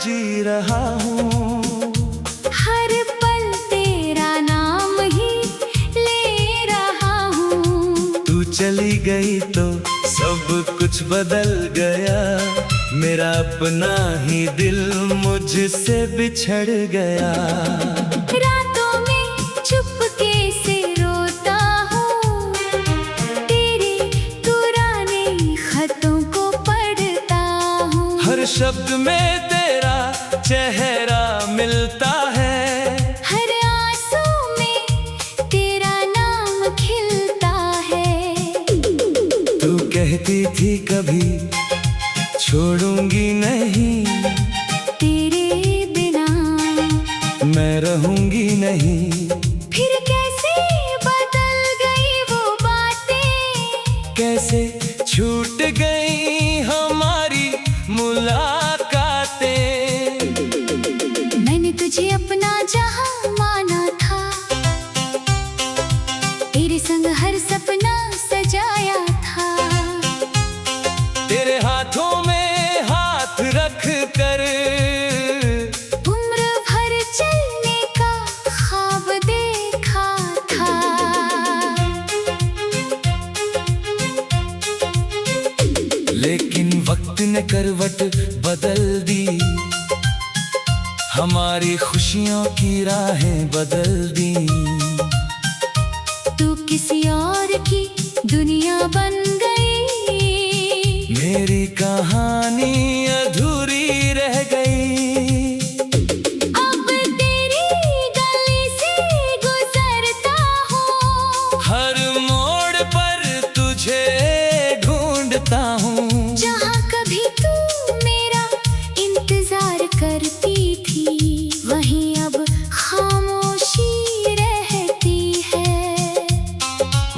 जी रहा हूँ, हर पल तेरा नाम ही ले रहा हूँ। तू चली गई तो सब कुछ बदल गया, मेरा अपना ही दिल मुझसे बिछड़ गया। रातों में चुपके से रोता हूँ, तेरे पुराने खतों को पढ़ता हूँ। हर शब्द में तेरा चेहरा मिलता है, हर आंसू में तेरा नाम खिलता है। तू कहती थी कभी छोड़ूंगी नहीं, तेरे बिना मैं रहूंगी नहीं। फिर कैसे बदल गई वो बातें, कैसे छूट गई हमारी मुलाकातें। मैंने तुझे अपना जहां माना था, तेरे संग हर सपना सजाया था। तेरे हाथों में हाथ रख कर उम्र भर चलने का ख्वाब देखा था। लेकिन वक्त ने करवट बदल दी, हमारी खुशियों की राहें बदल दी। तू किसी और की दुनिया बन गई, मेरी कहानी अधूरी रह गई। अब तेरी गली से गुजरता हूँ, हर मोड़ पर तुझे ढूंढता हूँ। जहाँ कभी तू मेरा इंतजार करती थी, वहीं अब खामोशी रहती है।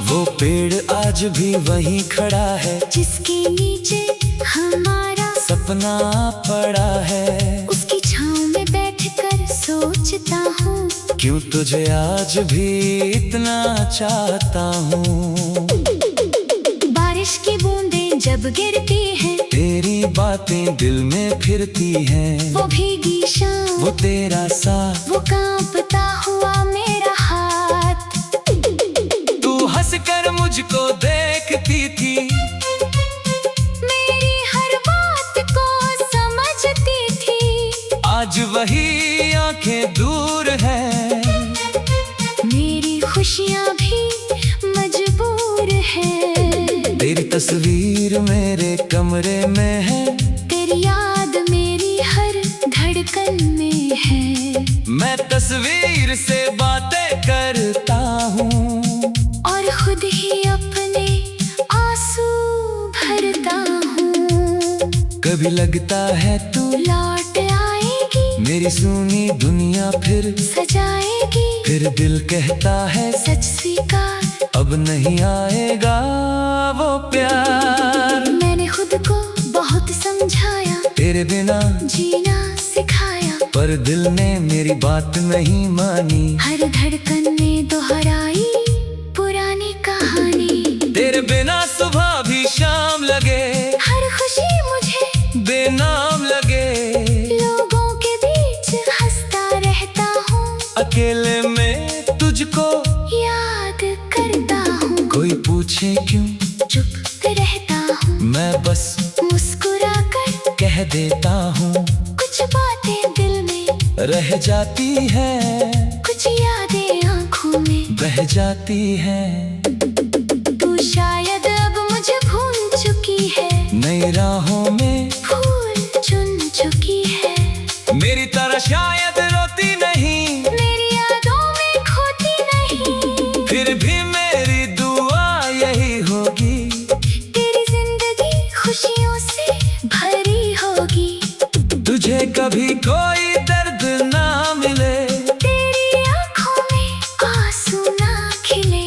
वो पेड़ आज भी वहीं खड़ा है, जिसके नीचे हमारा सपना पड़ा है। उसकी छाँव में बैठकर सोचता हूँ, क्यों तुझे आज भी इतना चाहता हूँ। बारिश की बूंदें जब गिरती हैं, तेरी बातें दिल में फिरती हैं। वो भीगी शाम, वो तेरा साथ, वो कांपता हुआ मेरा हाथ। तू हंसकर मुझको देखती थी, मेरी हर बात को समझती थी। आज वही आंखें दूर है, मेरी खुशियाँ भी मजबूर है। तेरी तस्वीर मेरे कमरे में है, तेरी याद मेरी हर धड़कन में है। मैं तस्वीर से बातें करता हूँ, और खुद ही अपने आंसू भरता हूँ। कभी लगता है तू लौट आएगी, मेरी सुनी दुनिया फिर सजाएगी। फिर दिल कहता है सच स्वीकार, अब नहीं आएगा वो प्यार। मैंने खुद को बहुत समझाया, तेरे बिना जीना सिखाया। पर दिल ने मेरी बात नहीं मानी, हर धड़कन ने दोहराई पुरानी कहानी। तेरे बिना सुबह भी शाम लगे, हर खुशी मुझे बेनाम लगे। लोगों के बीच हंसता रहता हूँ, अकेले में तुझको याद करता हूँ। कोई पूछे क्यों, चुप रहता हूँ, मैं बस मुस्कुरा कर कह देता हूँ। कुछ बातें दिल में रह जाती है, कुछ यादें आँखों में बह जाती है। तू शायद अब मुझे भूल चुकी है, नई राहों में फूल चुन चुकी है। मेरी तरह शायद रोती नहीं, मेरी यादों में खोती नहीं। फिर भी मेरी दुआ यही होगी, तेरी जिंदगी खुशियों से भरी होगी। कभी कोई दर्द ना मिले, तेरी आंखों में आंसू ना खिले।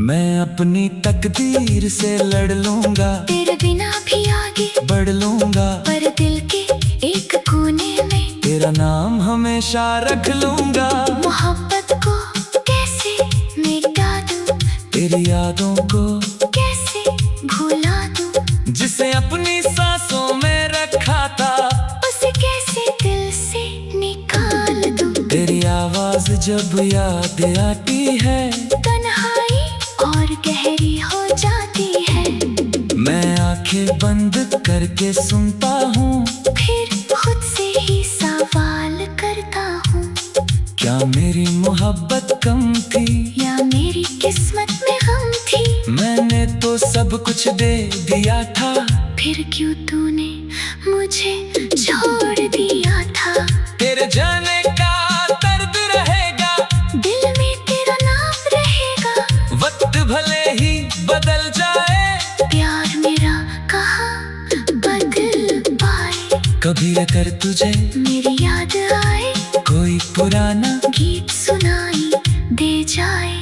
मैं अपनी तकदीर से लड़ लूंगा, तेरे बिना भी आगे बढ़ लूंगा, पर दिल के एक कोने में तेरा नाम हमेशा रख लूंगा। मोहब्बत को कैसे मिटा दूं, तेरी यादों को कैसे भुला दूं, जिसे अपनी सांसों में रखा था, उसे कैसे दिल से निकाल दूं। तेरी आवाज जब याद आती है, तन्हाई और गहरी हो जाती है। मैं आंखें बंद करके सुनता हूँ, फिर खुद से ही सवाल करता हूँ, क्या मेरी मोहब्बत कम थी या मेरी किस्मत में गम थी। मैंने तो सब कुछ दे दिया था, फिर क्यों तूने मुझे छोड़ दिया था। तेरे जाने का दर्द रहेगा, दिल में तेरा नाम रहेगा। वक्त भले ही बदल जाए, प्यार मेरा कहाँ बदल पाए। कभी अगर तुझे मेरी याद आए, कोई पुराना गीत सुनाई दे जाए,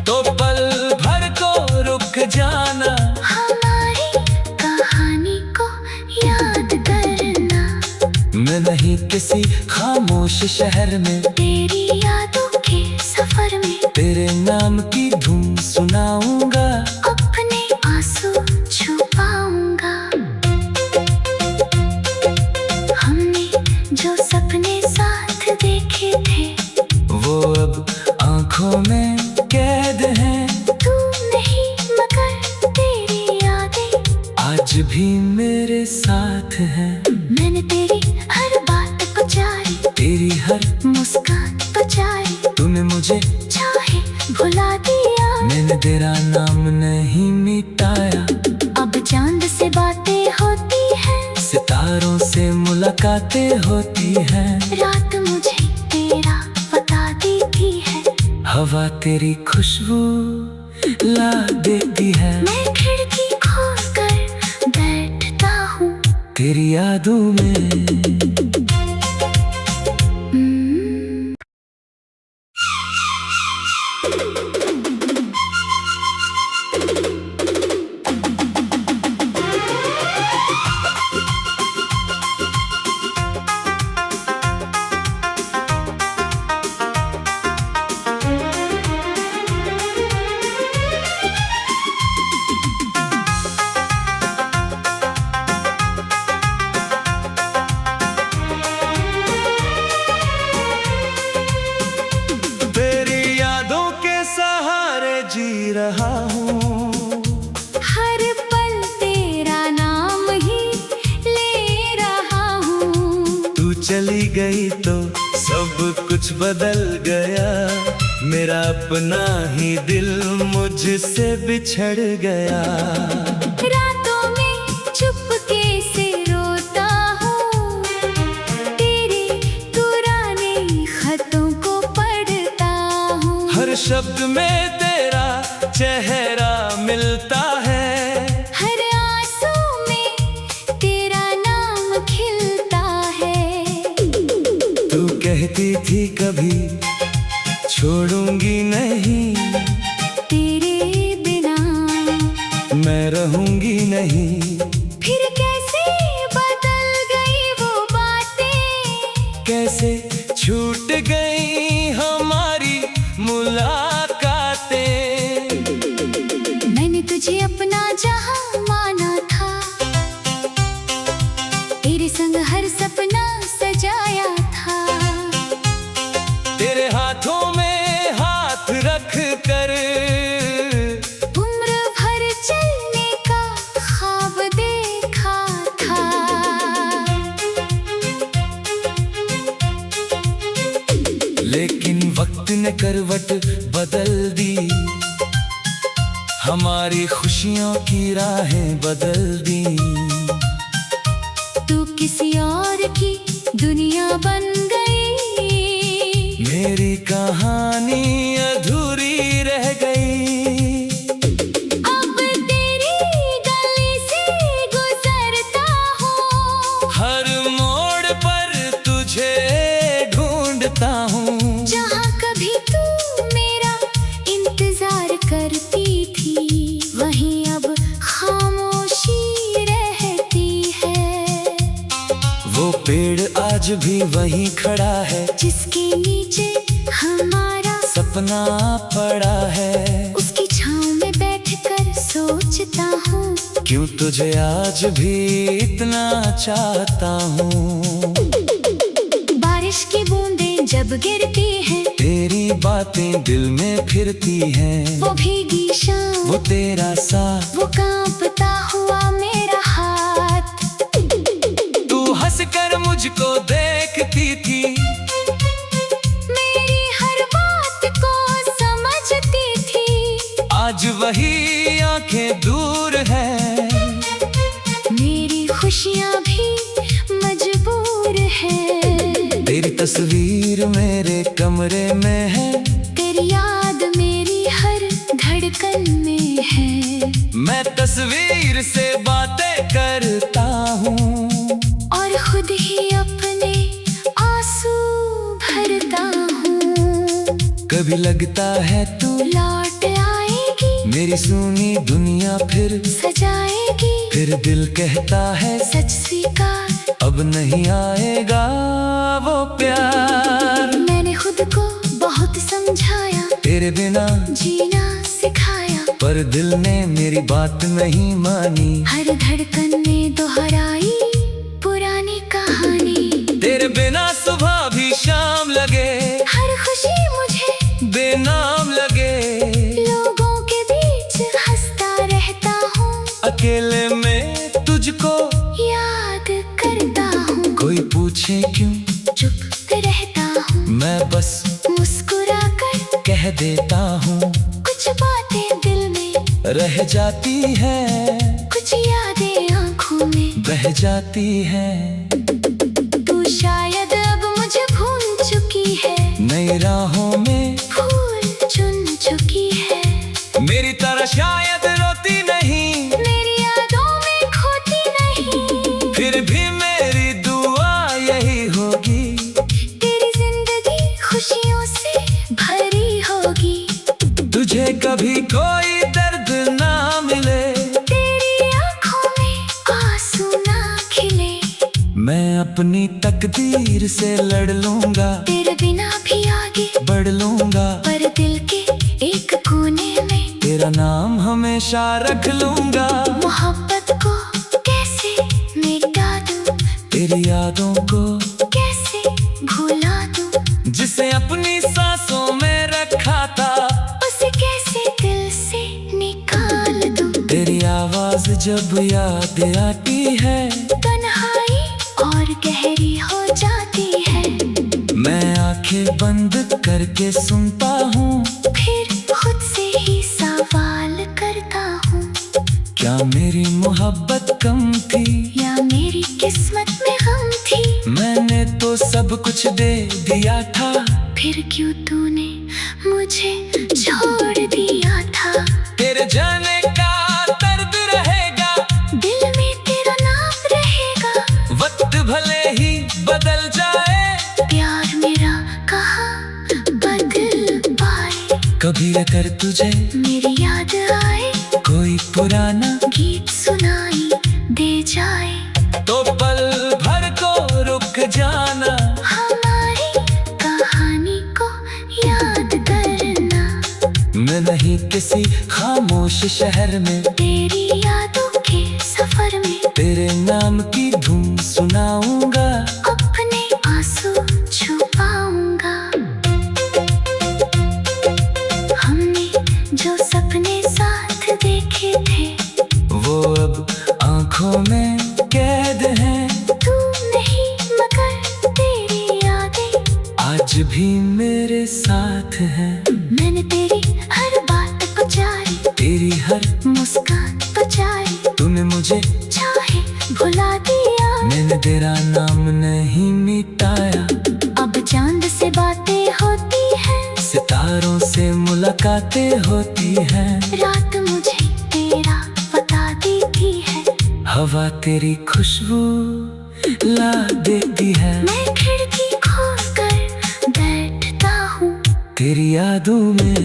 तो पल भर को रुक जाना, हमारी कहानी को याद करना। मैं नहीं किसी खामोश शहर में, तेरी यादों के सफर में तेरे नाम की धुन सुनाऊंगा, अपने आंसू छुपाऊंगा। हमने जो सपने साथ देखे थे, वो अब आंखों में कैद हैं। तू नहीं मगर तेरी यादें आज भी मेरे साथ हैं, मैंने तेरी हर बात को जारी, तेरी हर मुस्कान तो जारी, तूने मुझे चाहे भुला दिया। मैंने तेरा नाम नहीं मिटाया, अब चांद से बातें होती हैं, सितारों से मुलाकातें होती हैं, रात मुझे तेरा बता देती है, हवा तेरी खुशबू ला देती है। मैं खिड़की खोल कर बैठता हूँ। तेरी यादों में जी रहा हूँ, हर पल तेरा नाम ही ले रहा हूँ। तू चली गई तो सब कुछ बदल गया, मेरा अपना ही दिल मुझसे बिछड़ गया। रातों में चुपके से रोता हूँ, तेरे पुराने खतों को पढ़ता हूँ। हर शब्द में तेरा चेहरा मिलता है, हर आंसू में तेरा नाम खिलता है। तू कहती थी कभी छोड़ूंगी नहीं, तेरे बिना मैं रहूंगी नहीं। फिर कैसे बदल गई वो बातें, कैसे छूट गई हमारी मुलाकातें। मैंने तुझे अपना जहां माना था, तेरे संग हर सपना सजाया था। तेरे हाथों में हाथ रख कर उम्र भर चलने का ख्वाब देखा था। लेकिन वक्त ने करवट बदल दी, हमारी खुशियों की राहें बदल दी। तू किसी और की दुनिया बन गई, मेरी कहानी अधूरी रह गई। अब तेरी गली से गुजरता हूँ, हर मोड़ पर तुझ आज भी वहीं खड़ा है, जिसके नीचे हमारा सपना पड़ा है। उसकी छाँव में बैठकर सोचता हूँ, क्यों तुझे आज भी इतना चाहता हूँ। बारिश की बूंदें जब गिरती हैं, तेरी बातें दिल में फिरती हैं। वो भीगी शाम, वो तेरा साथ, वो कांपता हुआ मेरा हाथ। तू हंस कर मुझको देखती थी, मेरी हर बात को समझती थी। आज वही आंखें दूर है। मेरी खुशियाँ भी मजबूर है। तेरी तस्वीर मेरे कमरे में है, तेरी याद मेरी हर धड़कन में है। मैं तस्वीर से बातें करता हूँ और खुद ही अपने आंसू भरता हूँ। कभी लगता है तू लौट आएगी, मेरी सुनी दुनिया फिर सजाएगी। फिर दिल कहता है सच स्वीकार, अब नहीं आएगा वो प्यार। मैंने खुद को बहुत समझाया, तेरे बिना जीना सिखाया। पर दिल ने मेरी बात नहीं मानी। हर धड़कन में दोहराई पुरानी कहानी। तेरे बिना सुबह भी शाम लगे, हर खुशी मुझे बेनाम लगे। लोगों के बीच हंसता रहता हूँ, अकेले में तुझको याद करता हूँ। कोई पूछे क्यों, चुप रहता हूँ, मैं बस मुस्कुरा कर कह देता हूँ। कुछ बातें दिल में रह जाती है, कुछ यादें आँखों में बह जाती है। तू शायद अब मुझे भूल चुकी है, नई राहों में फूल चुन चुकी है। मेरी तरह शायद रोती नहीं, मेरी यादों में खोती नहीं। फिर भी मेरी दुआ यही होगी, तेरी जिंदगी खुशियों से भरी होगी। तुझे कभी कोई दर्द ना मिले, तेरी आँखों में आंसू ना खिले। मैं अपनी तकदीर से लड़ लूंगा, तेरे बिना भी आगे बढ़ लूंगा। पर दिल के एक कोने में तेरा नाम हमेशा रख लूंगा। मोहब्बत को कैसे मिटा दूं, तेरी यादों को कैसे भुला दूं। जिसे अपनी सांसों में रखा था, उसे कैसे दिल से निकाल दूं। तेरी आवाज जब याद आती है, तन्हाई और गहरी हो जाती है। मैं आंखें बंद करके सुनता हूँ, फिर खुद से ही सवाल करता हूँ, क्या मेरी मोहब्बत कम थी या मेरी किस्मत में गम थी। मैंने तो सब कुछ दे दिया था, फिर क्यों तूने मुझे छोड़ दिया था। तेरे जाने का दर्द रहेगा, दिल में तेरा नाम रहेगा। वक्त भले ही बदल जाए, प्यार मेरा कहाँ बदल पाए। कभी अगर तुझे मेरी याद आए, कोई पुराना गीत सुनाई दे जाए, तो पल भर को रुक जाना। हमारी कहानी को याद करना। मैं नहीं किसी खामोश शहर में, तेरी यादों के सफर में तेरे नाम की धुन सुनाऊंगा। अपने आंसू छुपाऊंगा। हमने जो सपने साथ देखे थे, वो अब आंखों में कैद हैं। तू नहीं मगर तेरी यादें आज भी मेरे साथ हैं। मैंने तेरी हर बात को जारी, तेरी हर मुस्कान तो जारी। तूने मुझे चाहे भुला दिया, मैंने तेरा नाम नहीं मिटाया। अब चांद से बातें होती हैं, सितारों से मुलाकातें होती हैं। रात मुझे तेरा बता देती है। हवा तेरी खुशबू ला देती है। मैं खिड़की खोल कर बैठता हूँ, तेरी यादों में।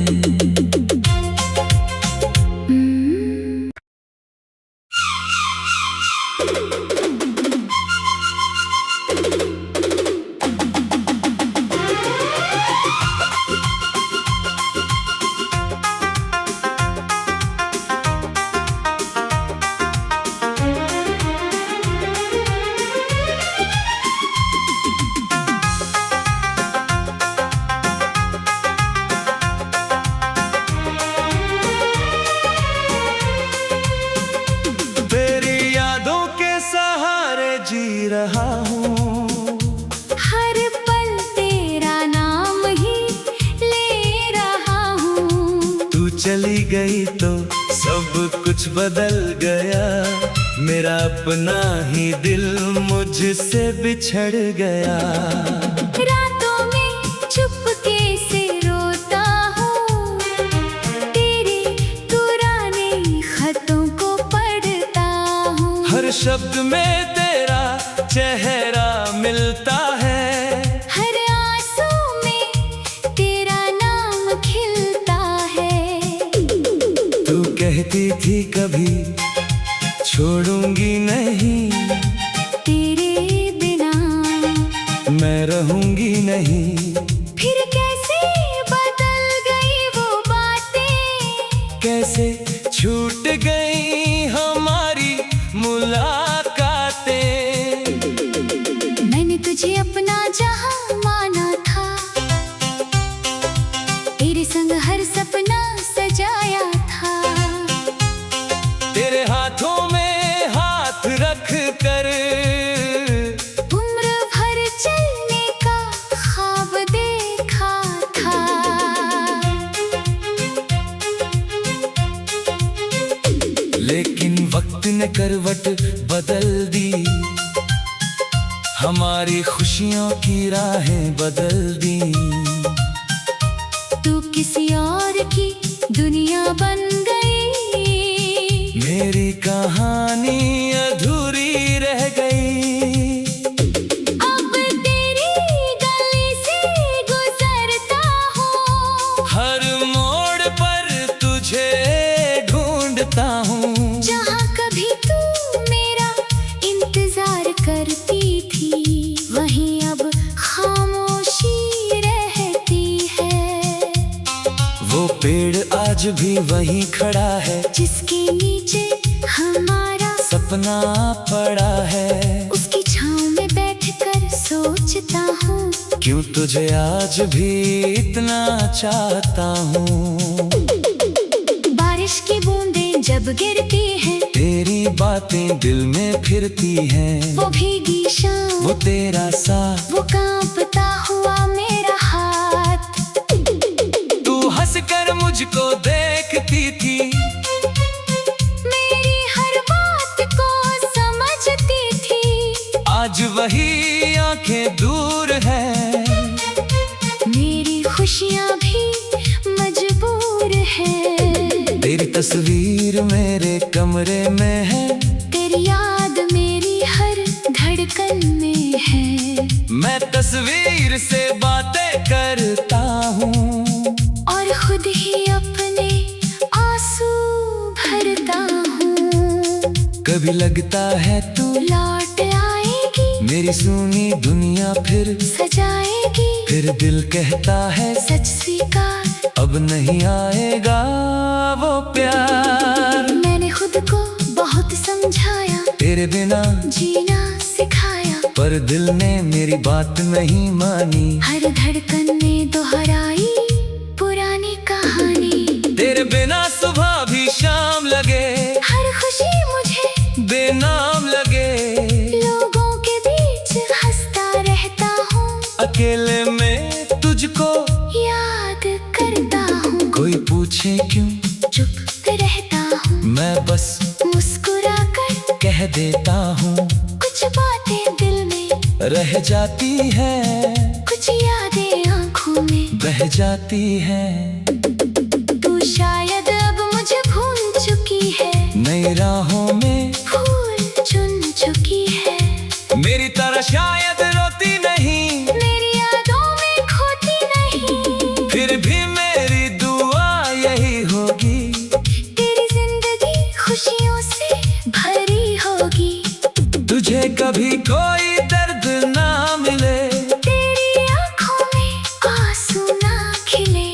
सहारे जी रहा हूँ। हर पल तेरा नाम ही ले रहा हूँ। तू चली गई तो सब कुछ बदल गया, मेरा अपना ही दिल मुझसे बिछड़ गया। रातों में चुपके से रोता हूँ, तेरे पुराने खतों को पढ़ता हूँ। हर शब्द में तेरा चेहरा मिलता है, हर आंसू में तेरा नाम खिलता है। तू कहती थी कभी छोड़ूंगी नहीं, तेरे बिना मैं रहूंगी नहीं। फिर कैसे बदल गई वो बातें, कैसे छूट गई हमारी मुलाकातें। मैंने तुझे अपना जहां माना था, तेरे संग हर सपना सजाया था। तेरे हाथों में हाथ रख कर उम्र भर चलने का ख्वाब देखा था। लेकिन वक्त ने करवट बदल दी, हमारी खुशियों की राहें बदल दी। तू किसी और की दुनिया बन गई, मेरी कहानी अधूरी रह गई। अब तेरी गली से गुजरता हूँ, हर मोड़ पर तुझे ढूंढता हूँ। जहाँ कभी तू मेरा इंतजार करती थी, वहीं अब खामोशी रहती है। वो पेड़ आज भी वहीं खड़ा है, जिसके नीचे हमारा सपना पड़ा है। उसकी छाँव में बैठकर सोचता हूँ, क्यों तुझे आज भी इतना चाहता हूँ। बारिश की बूंदें जब गिरती हैं, तेरी बातें दिल में फिरती हैं। वो भीगी शाम, वो तेरा साथ, वो कांपता हुआ मेरा हाथ। तू हंसकर मुझको देखती थी, मेरी हर बात को समझती थी। आज वही आंखें दूर है, मेरी खुशियाँ भी मजबूर है। तेरी तस्वीर मेरे कमरे में है, तेरी याद मेरी हर धड़कन में है। मैं तस्वीर से बातें करता हूँ और खुद ही अपने आंसू भरता हूँ। कभी लगता है तू लौट आएगी, मेरी सुनी दुनिया फिर सजाएगी। फिर दिल कहता है सच स्वीकार, अब नहीं आएगा वो प्यार। मैंने खुद को बहुत समझाया, तेरे बिना जीना सिखाया। पर दिल ने मेरी बात नहीं मानी, हर धड़कन ने दोहराई पुरानी कहानी। तेरे बिना सुबह भी शाम लगे, हर खुशी मुझे बेनाम लगे। लोगों के बीच हंसता रहता हूँ, अकेले में तुझको याद करता हूँ। कोई पूछे क्यों चुप रहता हूँ, मैं बस मुस्कुरा कर कह देता हूँ। कुछ बातें दिल में रह जाती है, कुछ यादें आंखों में बह जाती है। तू शायद अब मुझे भूल चुकी है, नई राहों में फूल चुन चुकी है। मेरी तरह शायद रोती नहीं, मेरी यादों में खोती नहीं। फिर भी मेरी दुआ यही होगी, तेरी जिंदगी खुशियों से भरी होगी। तुझे कभी कोई दर्द ना मिले, तेरी आंखों में आंसू ना खिले।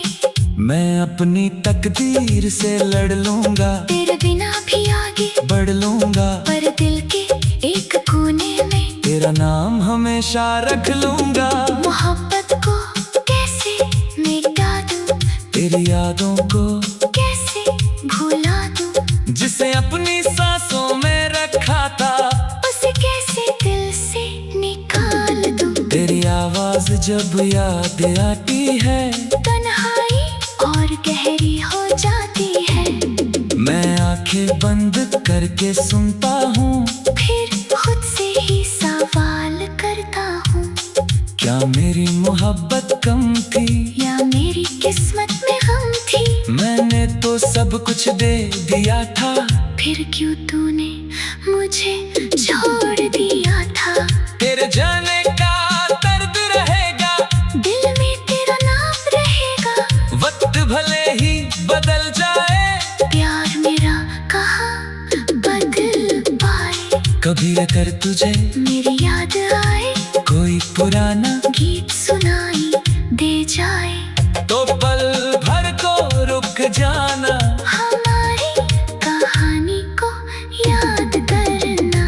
मैं अपनी तकदीर से लड़ लूंगा, तेरे बिना भी आगे बढ़ लूंगा। पर दिल के एक कोने में तेरा नाम हमेशा रख लूंगा। मोहब्बत को कैसे मिटा दूं, तेरी यादों को कैसे भुला दूं। जिसे अपनी सांसों में रखा था, उसे कैसे आवाज जब याद आती है, तन्हाई और गहरी हो जाती है। मैं आंखें बंद करके सुनता हूँ, फिर खुद से ही सवाल करता हूँ, क्या मेरी मोहब्बत कम थी या मेरी किस्मत में गम थी। मैंने तो सब कुछ दे दिया था, फिर क्यों तूने मुझे छोड़ दिया था। तेरे जाने का दर्द रहेगा, दिल में तेरा नाम रहेगा। वक्त भले ही बदल जाए, प्यार मेरा कहाँ बदल पाए। कभी अगर तुझे मेरी याद आए, कोई पुराना गीत सुनाई दे जाए, तो पल भर को रुक जाना, हमारी कहानी को याद करना।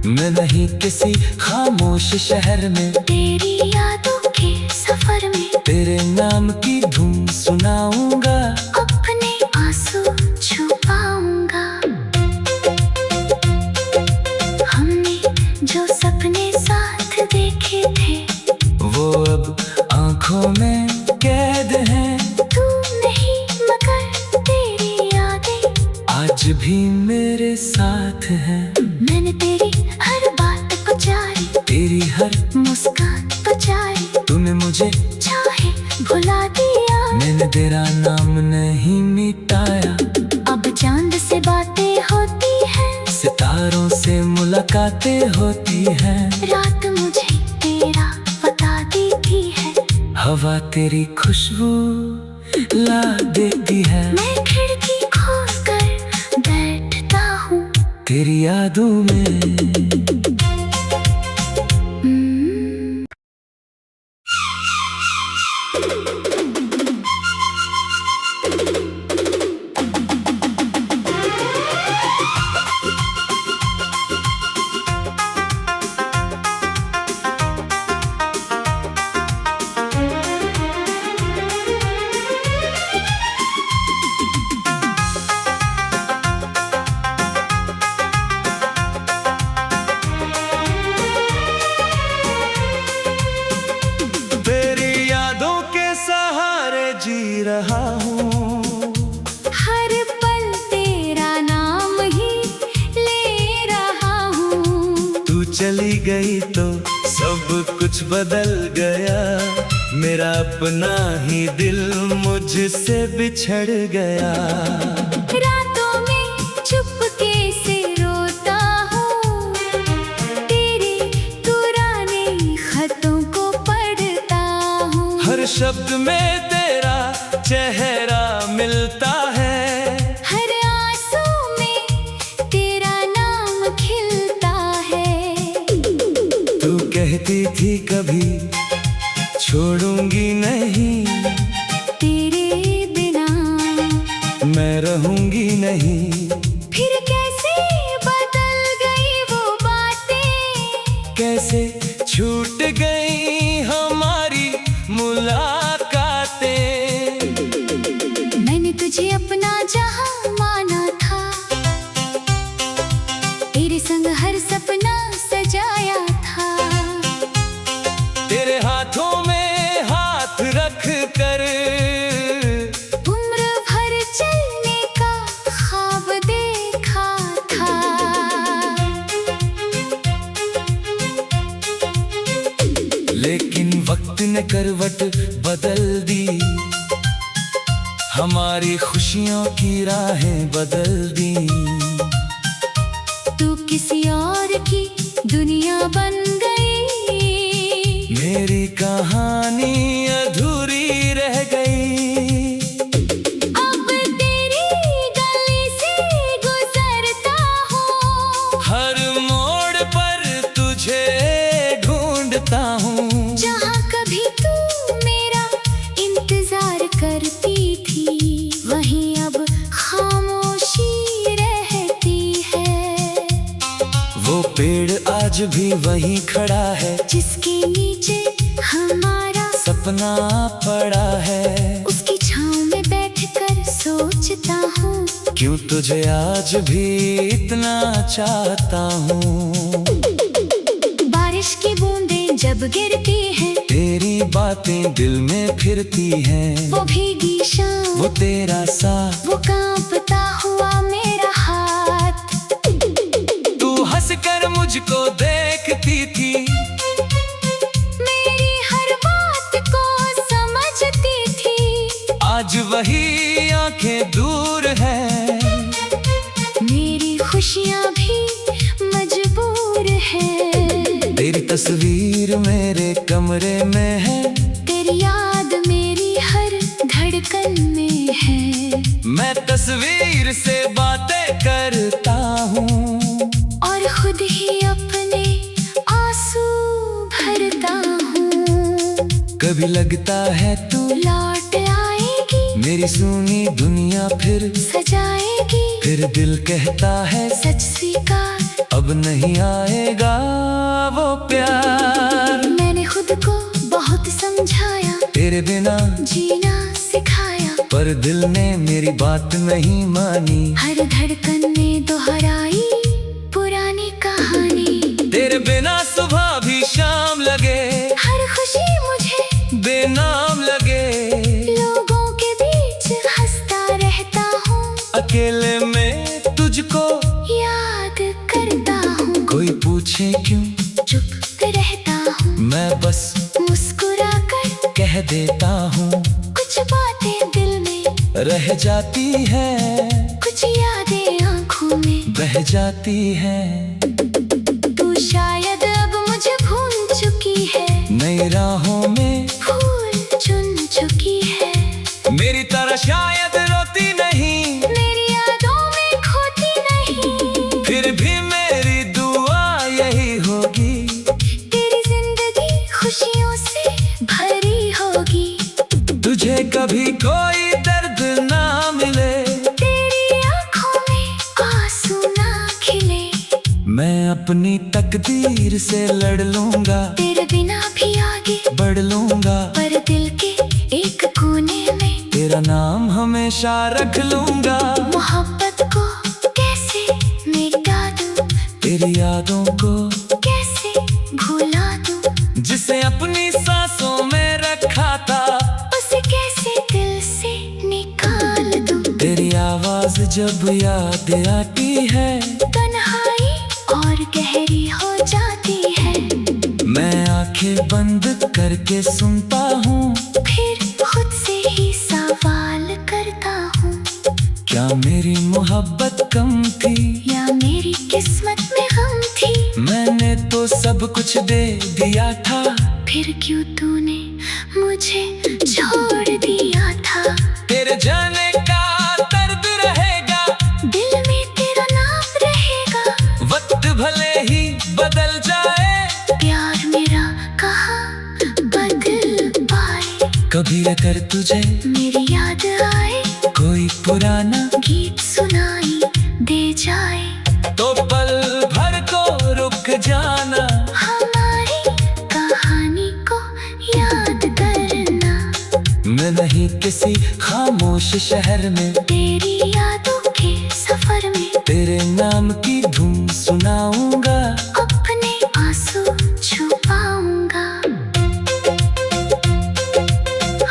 मैं नहीं किसी खामोश शहर में, तेरी यादों के सफर में तेरे नाम की धुन सुनाऊंगा, अपने आंसू छुपाऊंगा। हमने जो सपने साथ देखे थे, वो अब आंखों में कैद हैं। तू नहीं मगर तेरी यादें आज भी मेरे साथ हैं, मैंने तेरी हर बात को जारी, तेरी हर मुस्कान तो जारी, तूने मुझे चाहे भुला दिया। मैंने तेरा नाम नहीं मिटाया, अब चांद से बातें होती हैं, सितारों से मुलाकातें होती हैं, रात मुझे तेरा बता देती है, हवा तेरी खुशबू ला देती है। मैं खिड़की खोल कर बैठता हूँ, तेरी यादों में जी रहा हूँ, हर पल तेरा नाम ही ले रहा हूँ। तू चली गई तो सब कुछ बदल गया, मेरा अपना ही दिल मुझसे बिछड़ गया। रातों में चुपके से रोता हूँ, तेरे पुराने खतों को पढ़ता हूँ। हर शब्द में तेरा चेहरा मिलता है, हर आंसू में तेरा नाम खिलता है। तू कहती थी कभी छोड़ूंगी नहीं, तेरे बिना मैं रहूंगी नहीं। फिर कैसे बदल गई वो बातें, कैसे छूट गई हमारी मुलाकातें। मैंने तुझे अपना जहां माना था, तेरे संग हर सपना सजाया था। तेरे हाथों में हाथ रख कर उम्र भर चलने का ख्वाब देखा था। लेकिन वक्त ने करवट बदल दी, हमारी खुशियों की राहें बदल दी। तू किसी और की दुनिया बन गई, मेरी कहानी अधूरी रह गई। अब तेरी गली से गुजरता हूँ, हर मोड़ पर तुझे ढूंढता हूँ। जहाँ कभी तू मेरा इंतजार करती थी, वहीं अब खामोशी रहती है। वो पेड़ आज भी वहीं खड़ा है, जिसके नीचे हमारा सपना पड़ा है। उसकी छाँव में बैठकर सोचता हूँ, क्यों तुझे आज भी इतना चाहता हूँ। बारिश की बूंदें जब गिरती हैं, बातें दिल में फिरती हैं। वो भीगी शाम, वो तेरा साथ, वो कांपता हुआ मेरा हाथ। तू हंस कर मुझको देखती थी, मेरी हर बात को समझती थी। आज वही आंखें दूर है। मेरी खुशियाँ भी मजबूर है। तेरी तस्वीर मेरे कमरे में है, तेरी याद मेरी हर धड़कन में है। मैं तस्वीर से बातें करता हूँ और खुद ही अपने आंसू भरता हूँ। कभी लगता है तू लौट आएगी, मेरी सुनी दुनिया फिर सजाएगी। फिर दिल कहता है सच स्वीकार, अब नहीं आएगा वो प्यार। मैंने खुद को बहुत समझाया, तेरे बिना जीना सिखाया। पर दिल ने मेरी बात नहीं मानी। हर धड़कन ने दोहराई पुरानी कहानी। तेरे बिना सुबह भी शाम लगे, हर खुशी मुझे बेनाम लगे। लोगों के बीच हंसता रहता हूँ, अकेले में तुझको याद करता हूँ। कोई पूछे क्यों चुप रहता हूँ, मैं बस मुस्कुरा कर कह देता हूँ। कुछ बातें दिल में रह जाती है, कुछ यादें आंखों में बह जाती है। तू शायद अब मुझे भूल चुकी है, नई राहों में फूल चुन चुकी है। मेरी तरह शायद रोती नहीं, मेरी यादों में खोती नहीं। फिर भी मेरी दुआ यही होगी, तेरी जिंदगी खुशियों से भरी होगी। तुझे कभी कोई दर्द ना मिले, तेरी आंखों में आंसू ना खिले। मैं अपनी तकदीर से लड़ लूंगा, तेरे बिना भी आगे बढ़ लूंगा। पर दिल के एक कोने में तेरा नाम हमेशा रख लूंगा। मोहब्बत को कैसे मिटा दूं, तेरी यादों को कैसे भुला दूं। जिसे अपनी सांसों में रखा था, उसे कैसे दिल से निकाल दूं। तेरी आवाज जब याद आती है, तन्हाई और गहरी हो जाती है। मैं आंखें बंद करके सुनता हूँ। फिर खुद से ही सवाल करता हूँ, क्या मेरी मोहब्बत कम थी, या मेरी किस्मत में गम थी। मैंने तो सब कुछ दे दिया था, फिर क्यों तूने मुझे छोड़ दिया था। तेरे जाने का दर्द रहेगा, दिल में तेरा नाम रहेगा। वक्त भले ही बदल जाए, प्यार मेरा कहाँ बदल पाए। कभी अगर तुझे मेरी याद आए, कोई पुराना गीत सुनाई दे जाए। तो पल भर को रुक जाना, हमारी कहानी को याद करना। मैं नहीं किसी खामोश शहर में, तेरी यादों के सफर में तेरे नाम की धुन सुनाऊंगा। अपने आंसू छुपाऊंगा।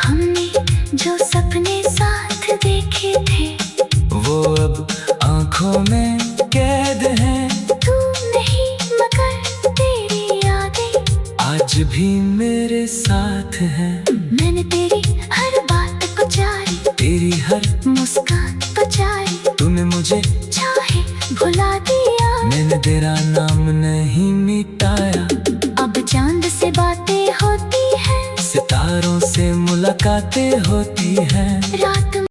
हमने जो सपने साथ देखे थे, वो अब आंखों में कैद हैं। तू नहीं मगर तेरी यादें आज भी मेरे साथ हैं। मैंने तेरी हर बात को जारी, तेरी हर मुस्कान तो जारी। तूने मुझे चाहे भुला दिया, मैंने तेरा नाम नहीं मिटाया। अब चांद से बातें होती हैं, सितारों से मुलाकातें होती हैं। रात